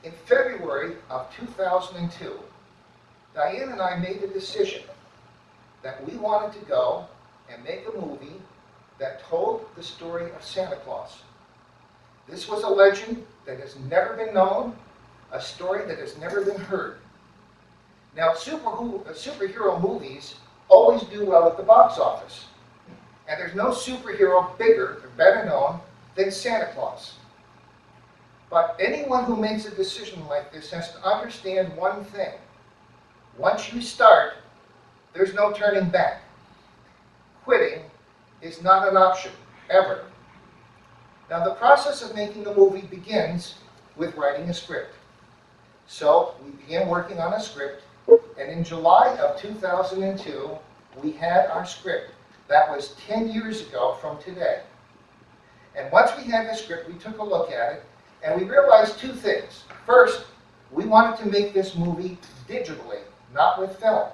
In February of 2002, Diane and I made a decision that we wanted to go and make a movie that told the story of Santa Claus. This was a legend that has never been known, a story that has never been heard. Now, superhero movies always do well at the box office. And there's no superhero bigger or better known than Santa Claus. But anyone who makes a decision like this has to understand one thing. Once you start, there's no turning back. Quitting is not an option, ever. Now, the process of making a movie begins with writing a script. So, we began working on a script, and in July of 2002, we had our script. That was 10 years ago from today. And once we had the script, we took a look at it, and we realized two things. First, we wanted to make this movie digitally, not with film.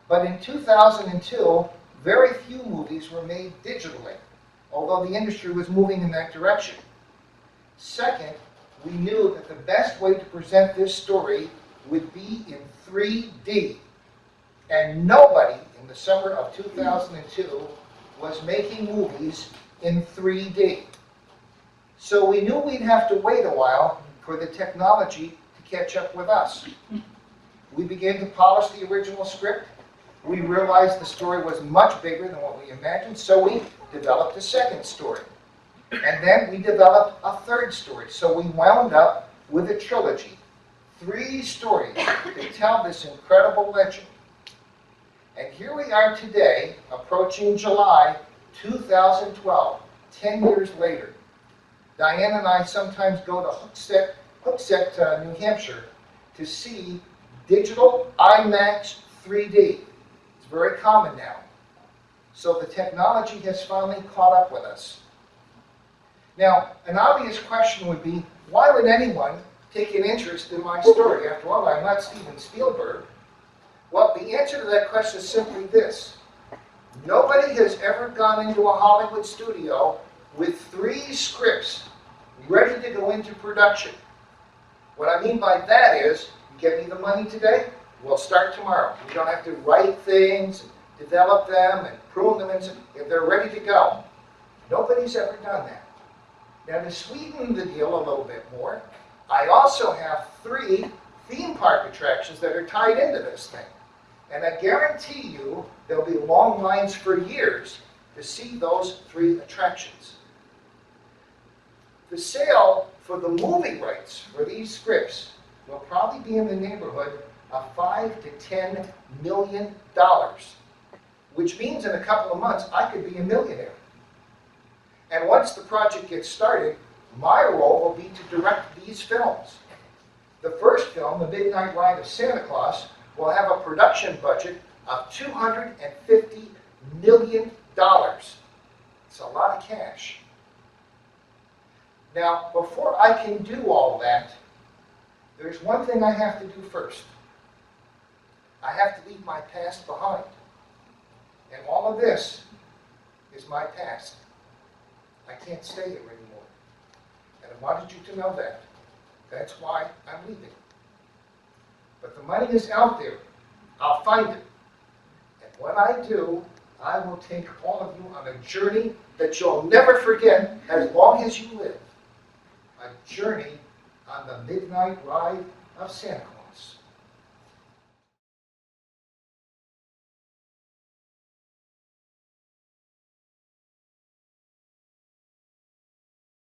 But in 2002, very few movies were made digitally, although the industry was moving in that direction. Second, we knew that the best way to present this story would be in 3D. And nobody in the summer of 2002 was making movies in 3D. So we knew we'd have to wait a while for the technology to catch up with us. We began to polish the original script. We realized the story was much bigger than what we imagined, so we developed a second story. And then we developed a third story. So we wound up with a trilogy. 3 stories to tell this incredible legend. And here we are today, approaching July 2012, 10 years later. Diane and I sometimes go to Hooksett, New Hampshire, to see digital IMAX 3D. It's very common now. So the technology has finally caught up with us. Now, an obvious question would be, why would anyone take an interest in my story? After all, I'm not Steven Spielberg. Well, the answer to that question is simply this. Nobody has ever gone into a Hollywood studio with 3 scripts ready to go into production. What I mean by that is, you get me the money today, we'll start tomorrow. We don't have to write things, develop them, and prune them, if they're ready to go. Nobody's ever done that. Now, to sweeten the deal a little bit more, I also have 3 theme park attractions that are tied into this thing. And I guarantee you there'll be long lines for years to see those 3 attractions. The sale for the movie rights for these scripts will probably be in the neighborhood of $5 to $10 million, which means in a couple of months I could be a millionaire. And once the project gets started, my role will be to direct these films. The first film, The Midnight Ride of Santa Claus, will have a production budget of $250 million. It's a lot of cash. Now, before I can do all that, there's one thing I have to do first. I have to leave my past behind. And all of this is my past. I can't stay here anymore. And I wanted you to know that. That's why I'm leaving. But the money is out there. I'll find it. And when I do, I will take all of you on a journey that you'll never forget as long as you live. A journey on the midnight ride of Santa Claus.